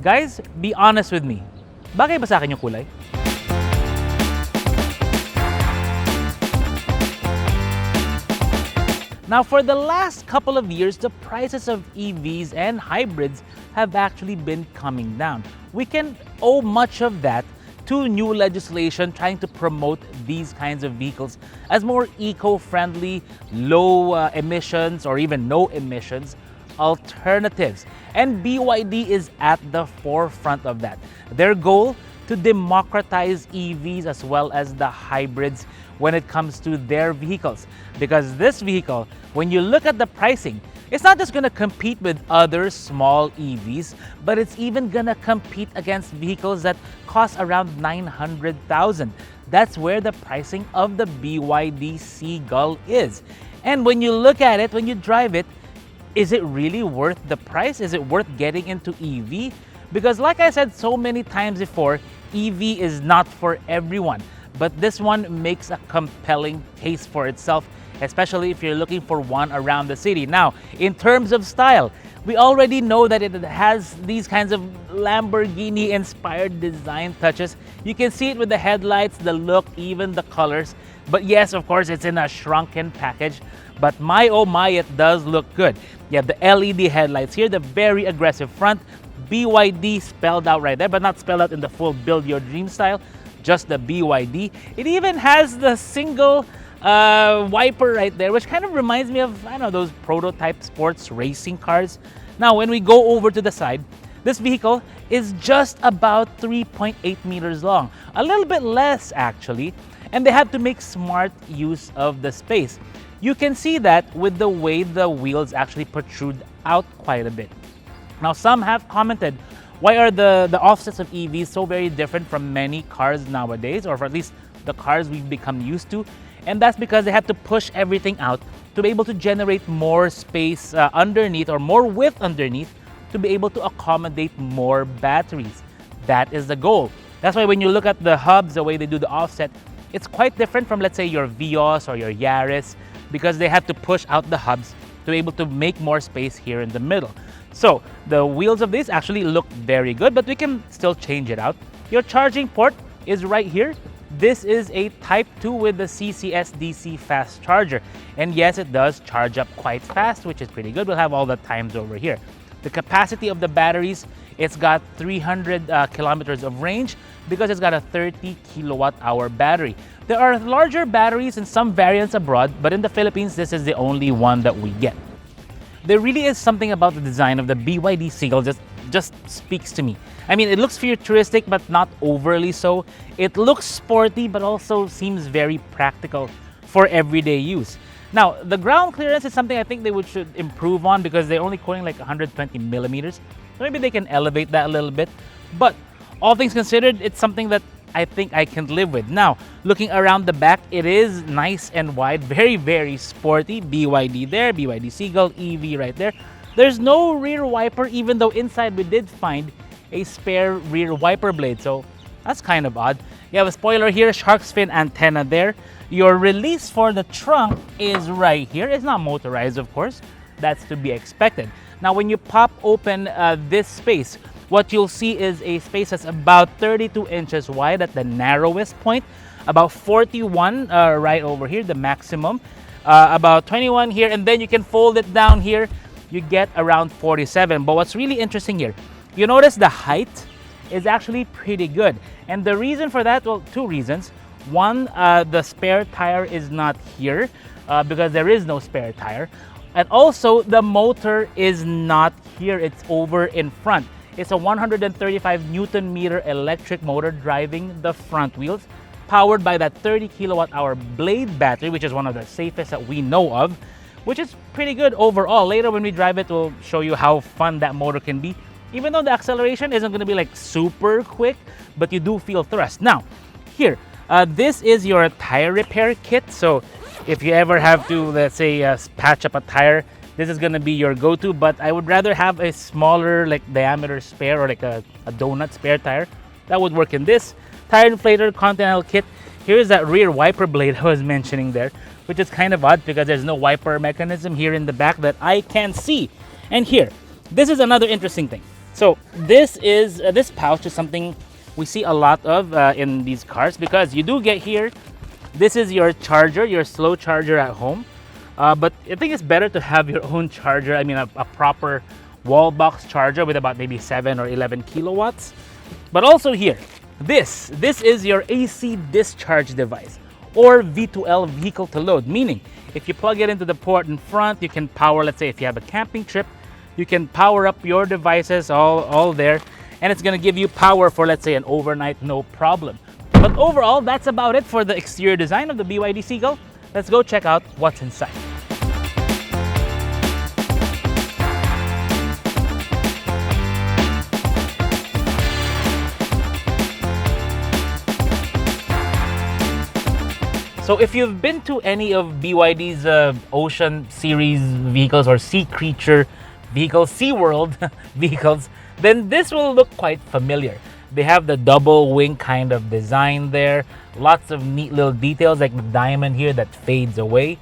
Guys, be honest with me. Bagay ba sa akin yung kulay? Now, for the last couple of years, the prices of EVs and hybrids have actually been coming down. We can owe much of that to new legislation trying to promote these kinds of vehicles as more eco-friendly, low emissions or even no emissions alternatives. And BYD is at the forefront of that. Their goal, to democratize EVs as well as the hybrids when it comes to their vehicles. Because this vehicle, when you look at the pricing, it's not just going to compete with other small EVs, but it's even going to compete against vehicles that cost around 900,000. That's where the pricing of the BYD Seagull is. And when you look at it, when you drive it, is it really worth the price? Is it worth getting into EV? Because like I said so many times before, EV is not for everyone. But this one makes a compelling case for itself, especially if you're looking for one around the city. Now, in terms of style, we already know that it has these kinds of Lamborghini-inspired design touches. You can see it with the headlights, the look, even the colors. But yes, of course, it's in a shrunken package. But my oh my, it does look good. You have the LED headlights here, the very aggressive front, BYD spelled out right there, but not spelled out in the full build your dream style, just the BYD. It even has the single wiper right there, which kind of reminds me of, I don't know, those prototype sports racing cars. Now, when we go over to the side, this vehicle is just about 3.8 meters long, a little bit less actually, and they have to make smart use of the space. You can see that with the way the wheels actually protrude out quite a bit. Now, some have commented, why are the offsets of EVs so very different from many cars nowadays, or for at least the cars we've become used to? And that's because they had to push everything out to be able to generate more space underneath, or more width underneath, to be able to accommodate more batteries. That is the goal. That's why when you look at the hubs, the way they do the offset, it's quite different from, let's say, your Vios or your Yaris, because they have to push out the hubs to be able to make more space here in the middle. So the wheels of this actually look very good, but we can still change it out. Your charging port is right here. This is a Type 2 with the CCS DC fast charger. And yes, it does charge up quite fast, which is pretty good. We'll have all the times over here. The capacity of the batteries, it's got 300 kilometers of range because it's got a 30 kilowatt hour battery. There are larger batteries in some variants abroad, but in the Philippines, this is the only one that we get. There really is something about the design of the BYD Seagull just speaks to me. I mean, it looks futuristic, but not overly so. It looks sporty, but also seems very practical for everyday use. Now, the ground clearance is something I think they should improve on because they're only quoting like 120 millimeters. So maybe they can elevate that a little bit. But all things considered, it's something that I think I can live with. Now, looking around the back, it is nice and wide, very, very sporty. BYD there, BYD Seagull EV right there. There's no rear wiper, even though inside we did find a spare rear wiper blade. So that's kind of odd. You have a spoiler here, shark's fin antenna there. Your release for the trunk is right here. It's not motorized, of course. That's to be expected. Now, when you pop open this space, what you'll see is a space that's about 32 inches wide at the narrowest point, about 41 right over here, the maximum, about 21 here, and then you can fold it down here, you get around 47. But what's really interesting here, you notice the height is actually pretty good. And the reason for that, well, two reasons. One, the spare tire is not here because there is no spare tire. And also, the motor is not here, it's over in front. It's a 135 Newton meter electric motor driving the front wheels, powered by that 30 kilowatt hour blade battery, which is one of the safest that we know of, which is pretty good overall. Later when we drive it, we'll show you how fun that motor can be. Even though the acceleration isn't going to be like super quick, but you do feel thrust. Now, here, this is your tire repair kit. So if you ever have to, let's say, patch up a tire, this is gonna be your go-to, but I would rather have a smaller like diameter spare or like a donut spare tire. That would work in this. Tire inflator continental kit. Here's that rear wiper blade I was mentioning there, which is kind of odd because there's no wiper mechanism here in the back that I can see. And here, this is another interesting thing. So this pouch is something we see a lot of in these cars, because you do get here, this is your charger, your slow charger at home. But I think it's better to have your own charger. I mean, a proper wall box charger with about maybe 7 or 11 kilowatts. But also here, this is your AC discharge device, or V2L, vehicle to load, meaning if you plug it into the port in front, you can power, let's say if you have a camping trip, you can power up your devices all there, and it's gonna give you power for, let's say, an overnight, no problem. But overall, that's about it for the exterior design of the BYD Seagull. Let's go check out what's inside. So if you've been to any of BYD's Ocean Series vehicles or Sea Creature vehicles, SeaWorld vehicles, then this will look quite familiar. They have the double wing kind of design there. Lots of neat little details like the diamond here that fades away.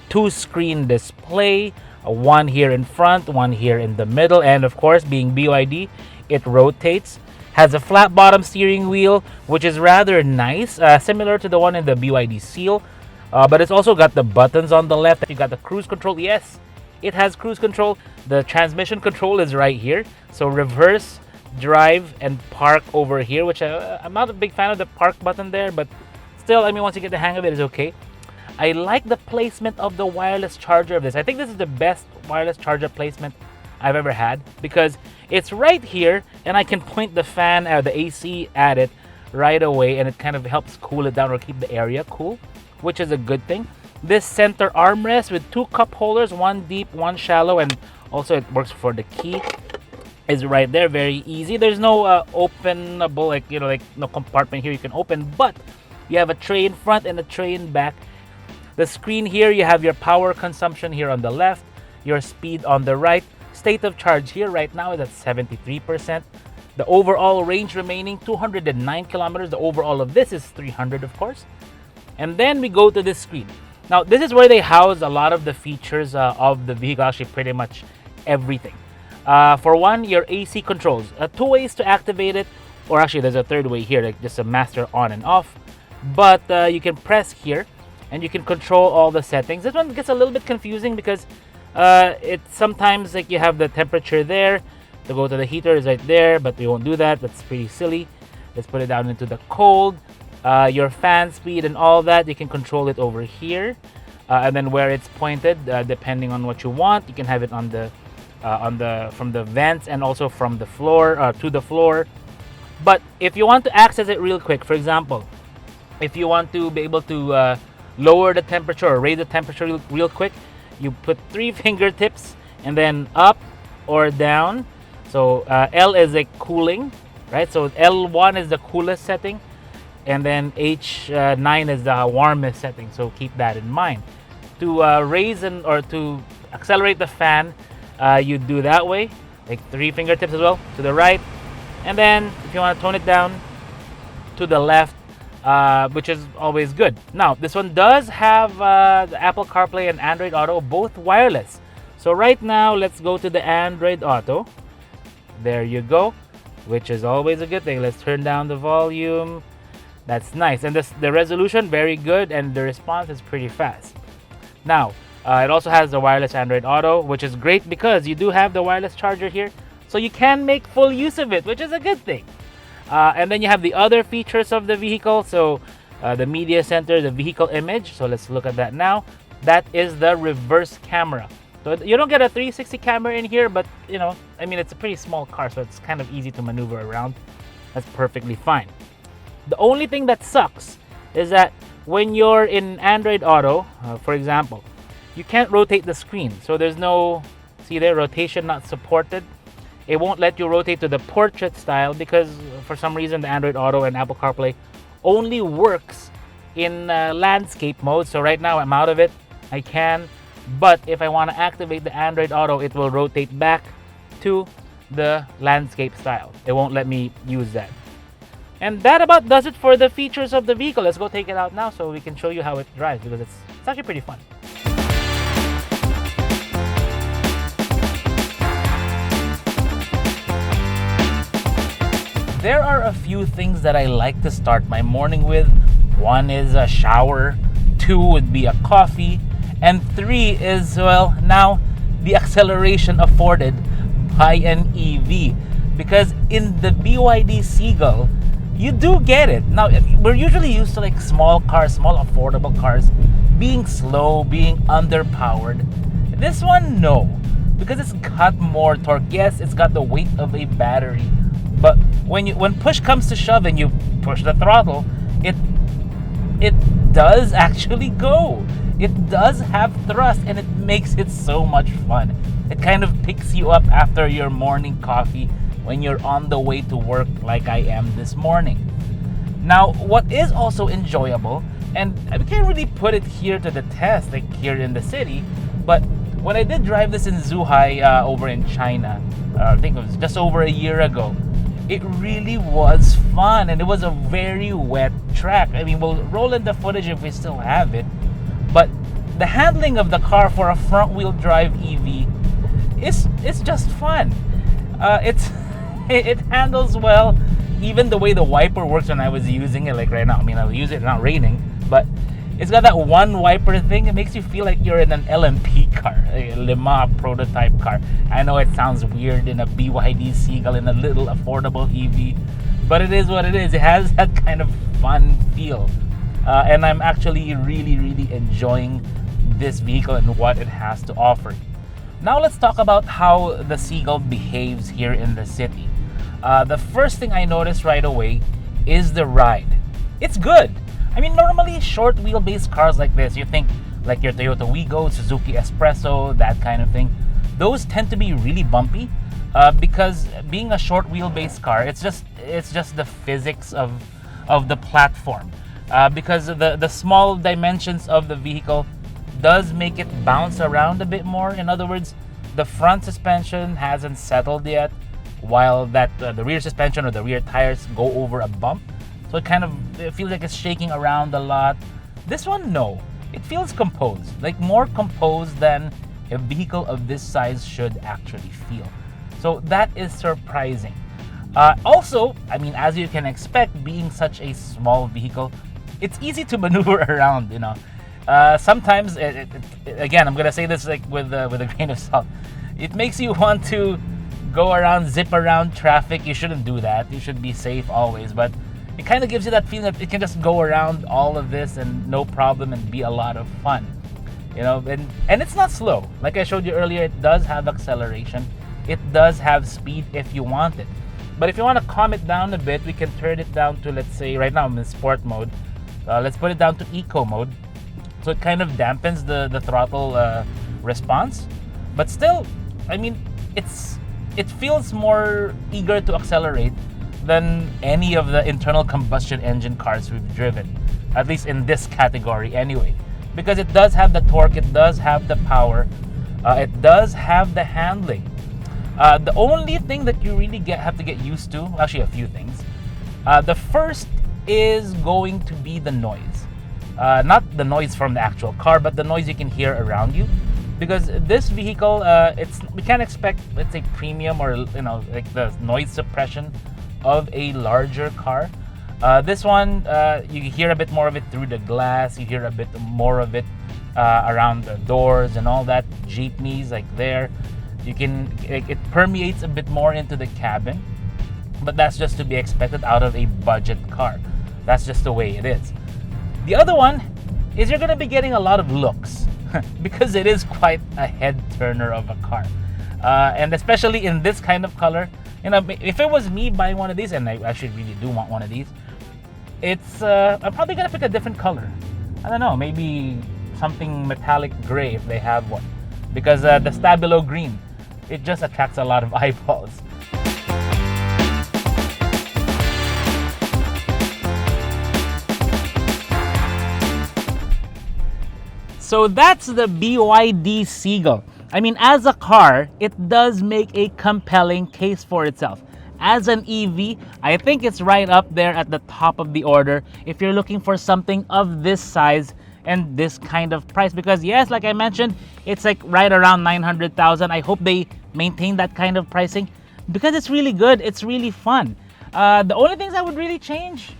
2-screen display, one here in front, one here in the middle, and of course, being BYD, it rotates. Has a flat bottom steering wheel, which is rather nice, similar to the one in the BYD Seal. But it's also got the buttons on the left. You got the cruise control. Yes, it has cruise control. The transmission control is right here. So reverse, drive, and park over here, which I'm not a big fan of the park button there, but still, I mean, once you get the hang of it, it's okay. I like the placement of the wireless charger of this. I think this is the best wireless charger placement I've ever had, because it's right here and I can point the fan or the AC at it right away, and it kind of helps cool it down or keep the area cool, which is a good thing. This center armrest with 2 cup holders, one deep, one shallow, and also it works for the key, is right there. Very easy. There's no openable, like no compartment here you can open, but you have a tray in front and a tray in back. The screen here, you have your power consumption here on the left, your speed on the right. State of charge here right now is at 73%. The overall range remaining 209 kilometers. The overall of this is 300, of course. And then we go to this screen. Now, this is where they house a lot of the features of the vehicle, actually pretty much everything. For one, your AC controls. 2 ways to activate it, or actually there's a third way here, like just a master on and off. But you can press here and you can control all the settings. This one gets a little bit confusing because it's sometimes like you have the temperature there. To go to the heater is right there, but we won't do that. That's pretty silly. Let's put it down into the cold. Your fan speed and all that, you can control it over here. And then where it's pointed, depending on what you want, you can have it on the from the vents and also from the floor to the floor. But if you want to access it real quick, for example, if you want to be able to lower the temperature or raise the temperature real quick, you put 3 fingertips and then up or down. So L is like cooling, right? So L1 is the coolest setting, and then H9 is the warmest setting. So keep that in mind. To raise or to accelerate the fan, you do that way, like 3 fingertips as well to the right, and then if you want to tone it down, to the left, which is always good. Now, this one does have the Apple CarPlay and Android Auto, both wireless. So right now, let's go to the Android Auto. There you go, which is always a good thing. Let's turn down the volume. That's nice. And the resolution, very good, and the response is pretty fast. Now, it also has the wireless Android Auto, which is great because you do have the wireless charger here. So you can make full use of it, which is a good thing. And then you have the other features of the vehicle. So the media center, the vehicle image. So let's look at that now. That is the reverse camera. So you don't get a 360 camera in here, but I mean, it's a pretty small car, so it's kind of easy to maneuver around. That's perfectly fine. The only thing that sucks is that when you're in Android Auto, for example, you can't rotate the screen. So there's no, see there, rotation not supported. It won't let you rotate to the portrait style because for some reason the Android Auto and Apple CarPlay only works in landscape mode. So right now I'm out of it. I can, but if I want to activate the Android Auto, it will rotate back to the landscape style. It won't let me use that. And that about does it for the features of the vehicle. Let's go take it out now so we can show you how it drives, because it's actually pretty fun. there are a few things that I like to start my morning with. One is a shower, two would be a coffee, and three is, well, now the acceleration afforded by an EV. Because in the BYD Seagull, you do get it. Now, we're usually used to like small cars, small affordable cars, being slow, being underpowered. This one, no. Because it's got more torque. Yes, it's got the weight of a battery. But when push comes to shove and you push the throttle, it does actually go. It does have thrust, and it makes it so much fun. It kind of picks you up after your morning coffee when you're on the way to work like I am this morning. Now, what is also enjoyable, and I can't really put it here to the test, like here in the city, but when I did drive this in Zhuhai over in China, I think it was just over a year ago, it really was fun, and it was a very wet track. I mean, we'll roll in the footage if we still have it, but the handling of the car for a front-wheel drive EV is just fun. It handles well. Even the way the wiper works when I was using it, like right now, I mean, I use it not raining, but it's got that one wiper thing. It makes you feel like you're in an LMP car, a Lima prototype car. I know it sounds weird in a BYD Seagull, in a little affordable EV, but it is what it is. It has that kind of fun feel. And I'm actually really, really enjoying this vehicle and what it has to offer. Now let's talk about how the Seagull behaves here in the city. The first thing I noticed right away is the ride. It's good. I mean, normally short wheelbase cars like this, you think like your Toyota Wigo, Suzuki Espresso, that kind of thing, those tend to be really bumpy because being a short wheelbase car, it's just the physics of the platform. Because the small dimensions of the vehicle does make it bounce around a bit more. In other words, the front suspension hasn't settled yet, while that the rear suspension or the rear tires go over a bump. So it feels like it's shaking around a lot. This one, no. It feels composed, like more composed than a vehicle of this size should actually feel. So that is surprising. Also, I mean, as you can expect, being such a small vehicle, it's easy to maneuver around, you know. Sometimes, again, I'm gonna say this like with a grain of salt. It makes you want to go around, zip around traffic. You shouldn't do that. You should be safe always. But it kind of gives you that feeling that it can just go around all of this and no problem and be a lot of fun, you know. And it's not slow. Like I showed you earlier, it does have acceleration. It does have speed if you want it. But if you want to calm it down a bit, we can turn it down to, let's say, right now I'm in sport mode. Let's put it down to eco mode. So it kind of dampens the throttle response. But still, I mean, it feels more eager to accelerate than any of the internal combustion engine cars we've driven, at least in this category anyway, because it does have the torque, it does have the power, it does have the handling. The only thing that you really have to get used to, actually a few things. The first is going to be the noise. Not the noise from the actual car, but the noise you can hear around you. Because this vehicle, we can't expect, let's say, premium or, you know, like the noise suppression of a larger car. This one, you hear a bit more of it through the glass. You hear a bit more of it around the doors and all that. Jeepneys, like there, it permeates a bit more into the cabin. But that's just to be expected out of a budget car. That's just the way it is. The other one is you're going to be getting a lot of looks because it is quite a head turner of a car. And especially in this kind of color, you know, if it was me buying one of these, and I actually really do want one of these, I'm probably going to pick a different color. I don't know, maybe something metallic gray if they have one. Because the Stabilo green, it just attracts a lot of eyeballs. So that's the BYD Seagull. I mean, as a car, it does make a compelling case for itself. As an EV, I think it's right up there at the top of the order if you're looking for something of this size and this kind of price. Because yes, like I mentioned, it's like right around 900,000. I hope they maintain that kind of pricing because it's really good. It's really fun. The only things I would really change,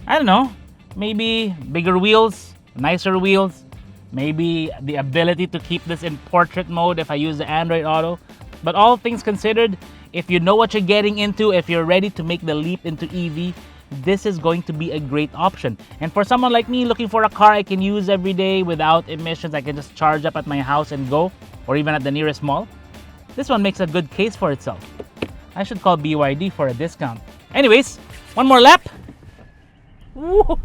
I don't know, maybe bigger wheels, nicer wheels, maybe the ability to keep this in portrait mode if I use the Android Auto. But all things considered, if you know what you're getting into, if you're ready to make the leap into EV, this is going to be a great option. And for someone like me looking for a car I can use every day without emissions, I can just charge up at my house and go, or even at the nearest mall, this one makes a good case for itself. I should call BYD for a discount. Anyways, one more lap. Woo!